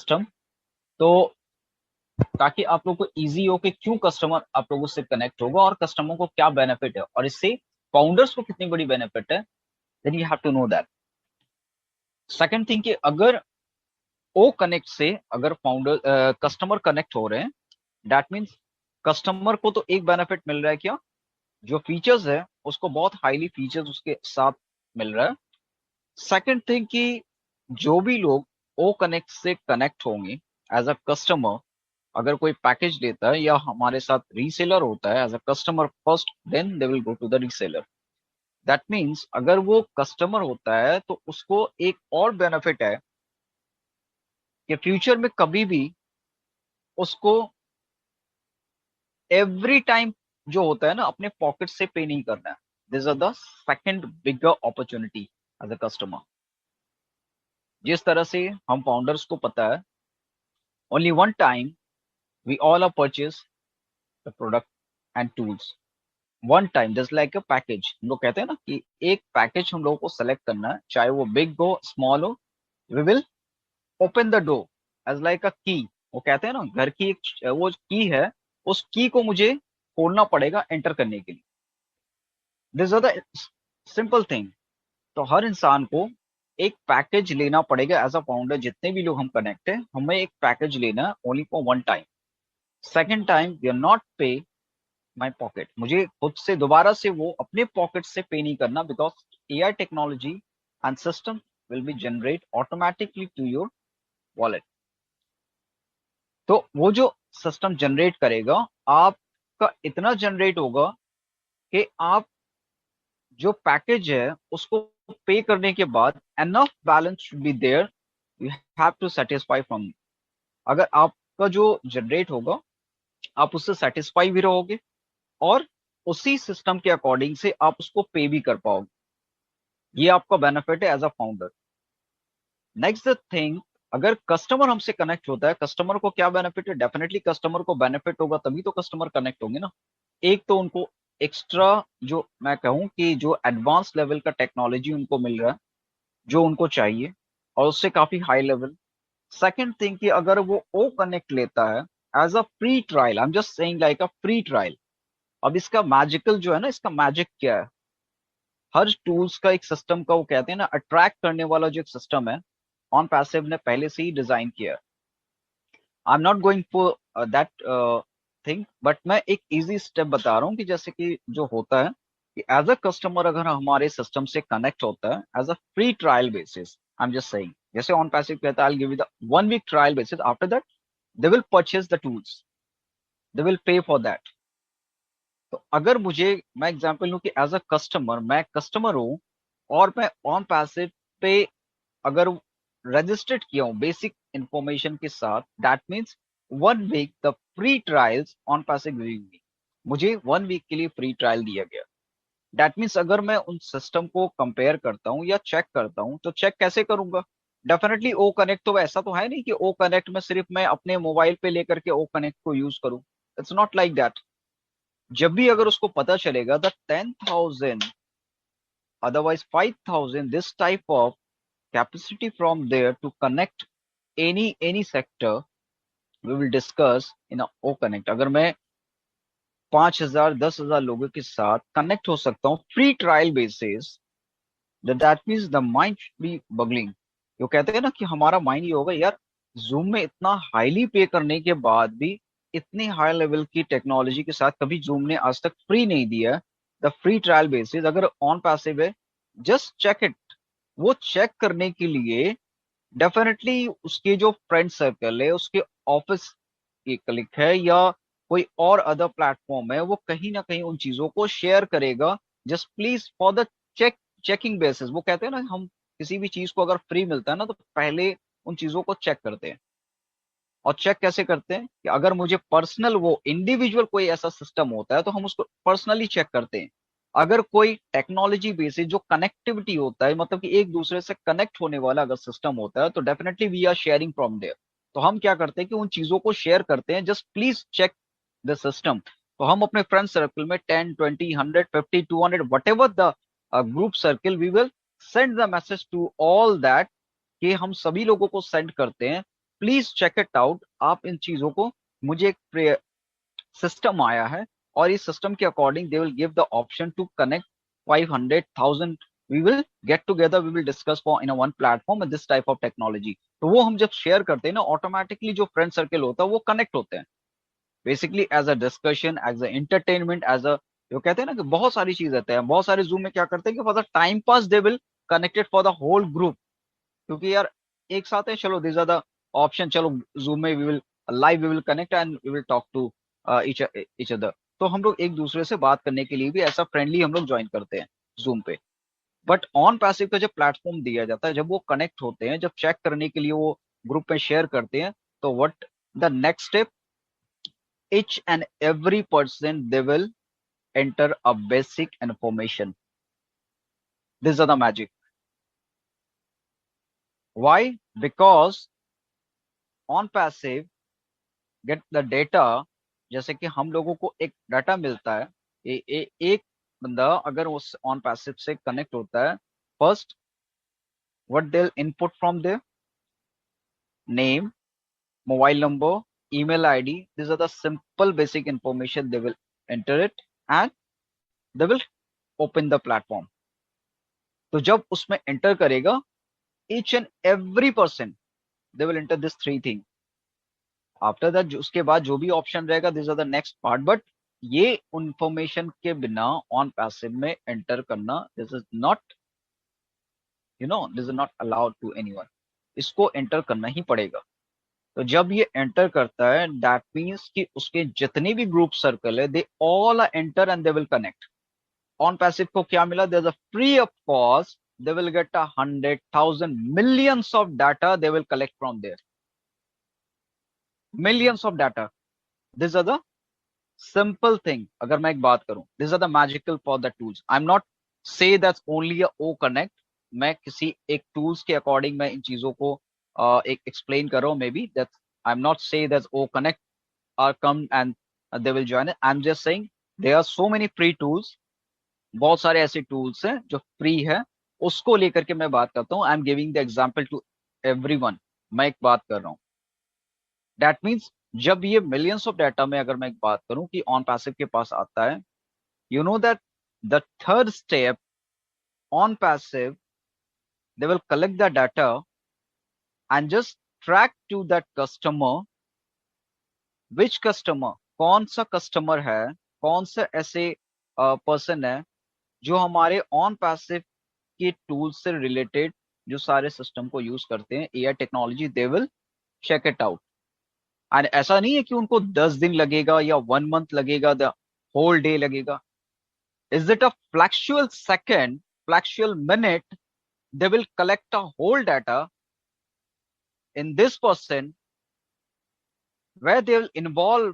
System. तो ताकि आप लोग को इजी हो कि क्यों कस्टमर आप लोगों से कनेक्ट होगा और कस्टमर को क्या बेनिफिट है और इससे फाउंडर्स को कितनी बड़ी बेनिफिट है, then you have to know that. Second thing कि अगर ओ कनेक्ट से अगर फाउंडर कस्टमर कनेक्ट हो रहे हैं, दैट मीन्स कस्टमर को तो एक बेनिफिट मिल रहा है, क्या जो फीचर्स है उसको बहुत हाईली फीचर्स उसके साथ मिल रहा है। सेकंड थिंग कि जो भी लोग ओ कनेक्ट से कनेक्ट होंगे एज अ कस्टमर, अगर कोई पैकेज लेता है या हमारे साथ रीसेलर होता है as a customer first, then they will go to the reseller. That means अगर वो कस्टमर होता है तो उसको एक और बेनिफिट है कि फ्यूचर में कभी भी उसको एवरी टाइम जो होता है ना अपने पॉकेट से पे नहीं करना है। This are the second bigger opportunity as a customer. जिस तरह से हम फाउंडर्स को पता है only one time we all are purchase the product and tools one time, just like a package. हम लोग कहते हैं ना कि एक पैकेज हम लोगों को सेलेक्ट करना है, चाहे वो बिग हो स्मॉल हो, we will open the door as like a key. वो कहते हैं ना घर की एक वो की है, उस की को मुझे खोलना पड़ेगा एंटर करने के लिए। This are the simple thing. तो हर इंसान को एक पैकेज लेना पड़ेगा एज अ फाउंडर। जितने भी लोग हम कनेक्ट है, हमें एक पैकेज लेना है only for one time. Second time we are not pay my pocket, मुझे खुद से दोबारा से वो अपने पॉकेट से पे नहीं करना, because AI technology and system will be generate automatically to your wallet. तो वो जो सिस्टम जनरेट करेगा, आपका इतना जनरेट होगा कि आप जो पैकेज है उसको पे करने के बाद enough balance should be there, you have to satisfy from. अगर आपका जो जनरेट होगा आप उससे सेटिस्फाई भी रहोगे और उसी सिस्टम के अकॉर्डिंग से आप उसको पे भी कर पाओगे। ये आपका बेनिफिट है as a founder. Next thing, अगर कस्टमर हमसे कनेक्ट होता है, कस्टमर को क्या बेनिफिट है? डेफिनेटली कस्टमर को बेनिफिट होगा तभी तो कस्टमर कनेक्ट होंगे ना। एक तो उनको एक्स्ट्रा, जो मैं कहूं कि जो एडवांस लेवल का टेक्नोलॉजी उनको मिल रहा है जो उनको चाहिए, और उससे काफी हाई लेवल। सेकंड थिंग कि अगर वो ओ कनेक्ट लेता है as a free trial, I am just saying like a free trial. अब इसका मैजिकल जो है ना, इसका मैजिक क्या है? हर टूल्स का एक सिस्टम का वो कहते हैं ना अट्रैक्ट करने वाला जो एक सिस्टम है, ऑन पैसिव ने पहले से ही डिजाइन किया है। I am not going for that thing, but मैं एक इजी स्टेप बता रहा हूँ कि जैसे कि जो होता है कि एज अ कस्टमर अगर हमारे सिस्टम से कनेक्ट होता है as a free trial basis, I am just saying, जैसे ऑन पैसिव कहता है I give you the 1 week trial basis, after that they will purchase the tools, they will pay for that. तो अगर मुझे, मैं example लूं कि as a customer, मैं कस्टमर हूं और मैं ऑन पैसिव पे अगर रजिस्टर्ड किया हूं बेसिक इंफॉर्मेशन के साथ, that means 1 week the free trials OnPassive giving me, मुझे 1 वीक के लिए फ्री ट्रायल दिया गया। दैट मीन्स अगर मैं उन सिस्टम को कंपेयर करता हूँ या चेक करता हूँ, तो चेक कैसे करूंगा? डेफिनेटली ओ कनेक्ट, तो ऐसा तो है नहीं कि ओ कनेक्ट में सिर्फ मैं अपने मोबाइल पे लेकर के ओ कनेक्ट को यूज करूं। It's not like that. जब भी अगर उसको पता चलेगा the 10,000, otherwise 5,000 this type of capacity from there to connect any sector, we will discuss in a o connect। अगर मैं 5,000 10,000 लोगों के साथ कनेक्ट हो सकता हूँ free trial basis, that means the mind be boggling. वो कहते हैं ना कि हमारा माइंड ये होगा, यार जूम में इतना हाईली पे करने के बाद भी इतनी हाई लेवल की टेक्नोलॉजी के साथ कभी जूम ने आज तक फ्री नहीं दिया। द फ्री ट्रायल बेसिस अगर ऑन पैसिव है, जस्ट चेक इट। वो चेक करने के लिए डेफिनेटली उसके जो फ्रेंड सर्कल है, उसके ऑफिस की क्लिक है या कोई और अदर प्लेटफॉर्म है, वो कहीं ना कहीं उन चीजों को शेयर करेगा, just please for the checking basis. वो कहते हैं ना, हम किसी भी चीज को अगर फ्री मिलता है ना तो पहले उन चीजों को चेक करते हैं। और चेक कैसे करते हैं कि अगर मुझे पर्सनल, वो इंडिविजुअल कोई ऐसा सिस्टम होता है तो हम उसको पर्सनली चेक करते हैं। अगर कोई टेक्नोलॉजी बेसिस जो कनेक्टिविटी होता है, मतलब कि एक दूसरे से कनेक्ट होने वाला अगर सिस्टम होता है, तो definitely we are sharing from there. तो हम क्या करते हैं कि उन चीजों को शेयर करते हैं, just please check the system. तो हम अपने फ्रेंड सर्कल में 10 20 100 50 200 whatever the group circle, we will send the message to all that, कि हम सभी लोगों को सेंड करते हैं प्लीज चेक इट आउट। आप इन चीजों को, मुझे एक सिस्टम आया है और इस सिस्टम के according they will give the option to connect 500,000। We will get together, we will discuss for in one platform this type of technology. तो वो हम जब शेयर करते हैं ना, ऑटोमेटिकली जो फ्रेंड सर्कल होता है वो कनेक्ट होते हैं, basically as a discussion, as a entertainment, as a, जो कहते हैं ना कि बहुत सारी चीज रहते हैं। बहुत सारे जूम में क्या करते हैं कि for the time pass they will connected for the whole group, क्योंकि यार एक साथ है, चलो दिस आर द ऑप्शन, चलो जूम में we will live, we will connect and we will talk to each other. तो हम लोग एक दूसरे से बात करने के लिए भी ऐसा फ्रेंडली हम लोग ज्वाइन करते हैं जूम पे। बट ऑन पैसिव का जब प्लेटफॉर्म दिया जाता है, जब वो कनेक्ट होते हैं, जब चेक करने के लिए वो ग्रुप में शेयर करते हैं, तो what the next step, each and every person they will enter a basic information. These are the magic. Why? Because on passive get the data, जैसे कि हम लोगों को एक डाटा मिलता है, एक बंदा अगर उस ऑन पैसिव से कनेक्ट होता है, first what they input from there, name, mobile number, email ID, these are the simple basic information they will enter it and they will open the platform. तो जब उसमें एंटर करेगा, each and every person they will enter this three thing. After that उसके बाद जो भी option रहेगा, this are the next part. But ये इंफॉर्मेशन के बिना ऑन पैसिव में एंटर करना, this is not, this is not allowed to anyone. इसको एंटर करना ही पड़ेगा। तो जब ये एंटर करता है, दैट मीन्स कि उसके जितने भी ग्रुप सर्कल है, they all are enter and they will connect. OnPassive को क्या मिला, there is a free of cost, they will get 100,000 millions of data they will collect from there, millions of data. These are the simple thing। अगर मैं एक बात करूं, these are the magical for the tools। I'm not say that's only a O connect। मैं किसी एक tools के according मैं इन चीजों को एक explain कर रहा हूं, maybe that I'm not say that O connect are come and they will join it। I'm just saying there are so many free tools। बहुत सारे ऐसे टूल्स हैं जो फ्री है, उसको लेकर के मैं बात करता हूँ। I am giving the example to everyone. मैं एक बात कर रहा हूँ, दैट मीन्स जब ये मिलियंस ऑफ डाटा में अगर मैं एक बात करूं कि ऑन पैसिव के पास आता है, you know that the third step, OnPassive they will collect the data and just track to that customer, which customer, कौन सा कस्टमर है, कौन से ऐसे पर्सन है जो हमारे ऑन पैसिव के टूल से रिलेटेड, जो सारे सिस्टम को यूज करते हैं, AI technology, they will check it out. And ऐसा नहीं है कि उनको 10 दिन लगेगा या 1 मंथ लगेगा, द होल डे लगेगा। Is it a factual second, factual minute, they will collect a whole data in this person where they will involve